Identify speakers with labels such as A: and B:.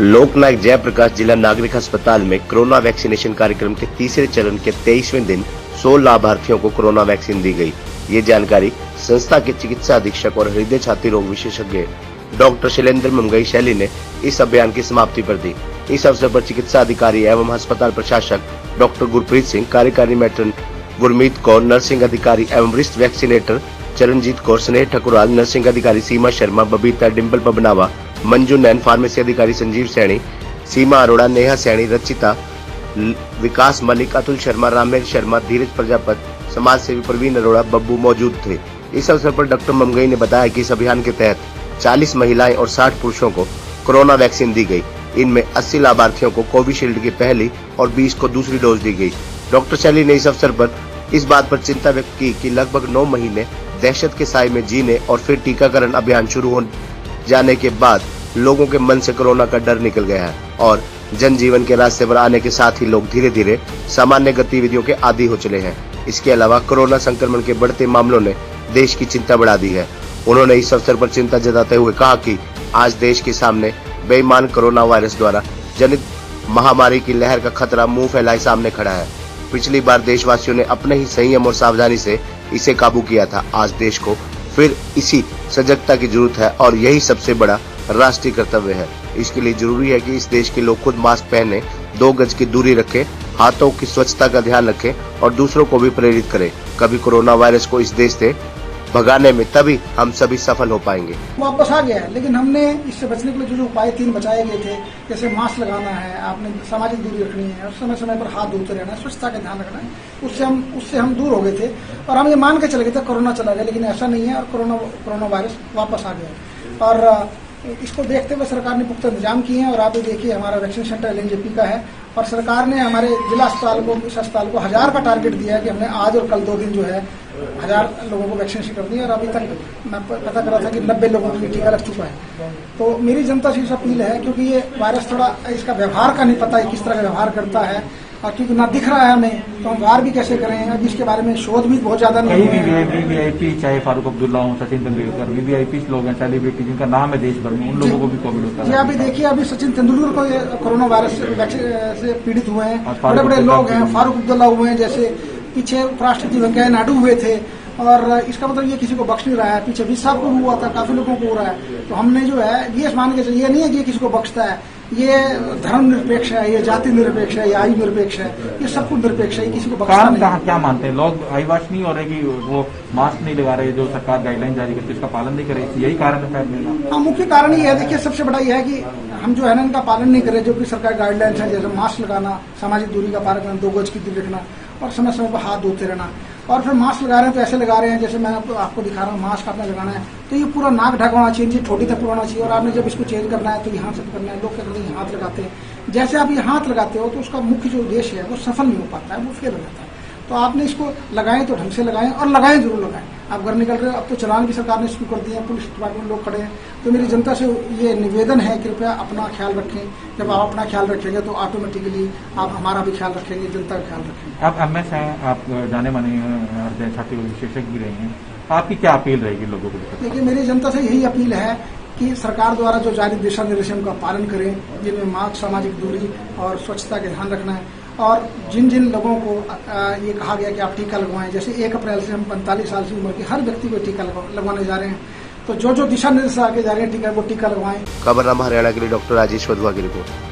A: लोकनायक जयप्रकाश जिला नागरिक अस्पताल में कोरोना वैक्सीनेशन कार्यक्रम के तीसरे चरण के 23वें दिन 100 लाभार्थियों को कोरोना वैक्सीन दी गई। ये जानकारी संस्था के चिकित्सा अधीक्षक और हृदय छाती रोग विशेषज्ञ डॉक्टर शैलेंद्र ममगई शैली ने इस अभियान की समाप्ति पर दी। इस अवसर पर चिकित्सा अधिकारी एवं अस्पताल प्रशासक डॉक्टर गुरप्रीत सिंह, कार्यकारी मैट्रन गुरमीत कौर, नर्सिंग अधिकारी एवं वरिष्ठ वैक्सीनेटर चरणजीत कौर, स्नेह ठकुराल, नर्सिंग अधिकारी सीमा शर्मा, बबीता, डिम्पल पबनावा, मंजू नैन, फार्मेसी अधिकारी संजीव सैनी, सीमा अरोड़ा, नेहा सैनी, रचिता, विकास मलिक, अतुल शर्मा, रामेश शर्मा, धीरज प्रजापति, समाज सेवी प्रवीण अरोड़ा, बब्बू मौजूद थे। इस अवसर पर डॉक्टर ममगई ने बताया कि इस अभियान के तहत 40 महिलाएं और 60 पुरुषों को कोरोना वैक्सीन दी गई। इनमें 80 लाभार्थियों को कोविशील्ड की पहली और 20 को दूसरी डोज दी गई। डॉक्टर शैली ने इस अवसर पर इस बात पर चिंता व्यक्त की कि लगभग 9 महीने दहशत के साए में जीने और फिर टीकाकरण अभियान शुरू हो जाने के बाद लोगों के मन से कोरोना का डर निकल गया है और जनजीवन के रास्ते पर आने के साथ ही लोग धीरे धीरे सामान्य गतिविधियों के आदी हो चले हैं। इसके अलावा कोरोना संक्रमण के बढ़ते मामलों ने देश की चिंता बढ़ा दी है। उन्होंने इस अवसर पर चिंता जताते हुए कहा कि आज देश के सामने बेईमान कोरोना वायरस द्वारा जनित महामारी की लहर का खतरा मुंह फैलाए सामने खड़ा है। पिछली बार देशवासियों ने अपने ही संयम और सावधानी से इसे काबू किया था। आज देश को फिर इसी सजगता की जरूरत है और यही सबसे बड़ा राष्ट्रीय कर्तव्य है। इसके लिए जरूरी है कि इस देश के लोग खुद मास्क पहने, 2 गज की दूरी रखें, हाथों की स्वच्छता का ध्यान रखें और दूसरों को भी प्रेरित करें। कभी कोरोना वायरस को इस देश से भगाने में तभी हम सभी सफल हो पाएंगे।
B: वापस आ गया है, लेकिन हमने इससे बचने के लिए जो उपाय 3 बताए गए थे, जैसे मास्क लगाना है, आपने सामाजिक दूरी रखनी है और समय समय पर हाथ धोते रहना है, स्वच्छता का ध्यान रखना है, उससे हम दूर हो गए थे और हम ये मान के चले गए थे कोरोना चला गया, लेकिन ऐसा नहीं है और कोरोना वायरस वापस आ गया। और इसको देखते हुए सरकार ने पुख्ता इंतजाम किए हैं और आप देखिए हमारा वैक्सीन सेंटर LNJP का है और सरकार ने हमारे जिला अस्पताल को, इस अस्पताल को 1000 का टारगेट दिया है कि हमने आज और कल 2 दिन जो है 1000 लोगों को वैक्सीनेशन कर दी और अभी तक मैं पता कर रहा था कि 90 लोगों को टीका लग चुका है। तो मेरी जनता से इस अपील है, क्योंकि ये वायरस थोड़ा इसका व्यवहार का नहीं पता है, किस तरह का व्यवहार करता है और क्योंकि ना दिख रहा है हमें, तो हम वार भी कैसे करें। अभी इसके बारे में शोध भी बहुत ज्यादा नहीं है।
C: VIP चाहे फारूक अब्दुल्ला हो, सचिन तेंदुलकर, VIP लोग हैं, सेलिब्रिटी जिनका नाम है देश भर में, उन लोगों को भी कोविड होता है।
B: जी अभी देखिए, अभी सचिन तेंदुलकर को कोरोना वायरस से पीड़ित हुए हैं, बड़े बड़े लोग हैं, फारूक अब्दुल्ला हुए हैं, जैसे पीछे उपराष्ट्रपति वेंकैया नायडू हुए थे और इसका मतलब ये किसी को बख्श नहीं रहा है। पीछे 20 साहब को भी हुआ था, काफी लोगों को हो रहा है। तो हमने जो है ये मान के चलिए, ये नहीं है कि ये किसी को बख्शता है, ये धर्म निरपेक्ष है, ये जाति निरपेक्ष है, ये आयु निरपेक्ष है, ये सब कुछ निरपेक्ष है, ये किसी को बख्शता नहीं।
C: क्या मानते हैं लोग? आईवाश नहीं हो रहे कि वो मास्क नहीं लगा रहे, जो सरकार गाइडलाइन जारी करती है उसका पालन नहीं करे, यही कारण है?
B: हाँ, मुख्य कारण ये है। देखिए सबसे बड़ा ये है कि हम जो है ना इनका पालन नहीं कर रहे, जो कि सरकार गाइडलाइंस है, जैसे मास्क लगाना, सामाजिक दूरी का पालन करना, 2 गज की दूरी रखना और समय समय पर हाथ धोते रहना। और फिर मास्क लगा रहे हैं तो ऐसे लगा रहे हैं जैसे मैं आपको दिखा रहा हूँ, मास्क आपने लगाना है तो ये पूरा नाक ढका होना चाहिए, ठोड़ी तक होना चाहिए और आपने जब इसको चेंज करना है तो यहाँ से करना है। लोग क्या करते हैं, हाथ लगाते हैं। जैसे आप ये हाथ लगाते हो तो उसका मुख्य जो उद्देश्य है वो सफल नहीं हो पाता है, वो फेल हो जाता है। तो आपने इसको लगाएं तो ढंग से लगाएं और लगाएं जरूर लगाएं। आप घर निकल रहे हो, अब तो चलान भी सरकार ने शुरू कर दिया है, पुलिस डिपार्टमेंट लोग खड़े हैं। तो मेरी जनता से ये निवेदन है, कृपया अपना ख्याल रखें। जब आप अपना ख्याल रखेंगे तो ऑटोमेटिकली आप हमारा भी ख्याल रखेंगे, जनता का ख्याल रखेंगे।
C: आप MS हैं, आप जाने माने हृदय छाती विशेषज्ञ भी रहे हैं, आपकी क्या अपील रहेगी लोगों को?
B: देखिए मेरी जनता से यही अपील है कि सरकार द्वारा जो जारी दिशा निर्देशों का पालन करें, जिनमें मास्क, सामाजिक दूरी और स्वच्छता का ध्यान रखना है। और जिन जिन लोगों को ये कहा गया कि आप टीका लगवाएं, जैसे 1 अप्रैल से हम 45 साल की उम्र के हर व्यक्ति को टीका लगवाने जा रहे हैं, तो जो दिशा निर्देश आगे जा रहे हैं टीका, वो टीका लगवाएं।
A: खबरनामा हरियाणा के लिए डॉक्टर राजेश वधवा की रिपोर्ट।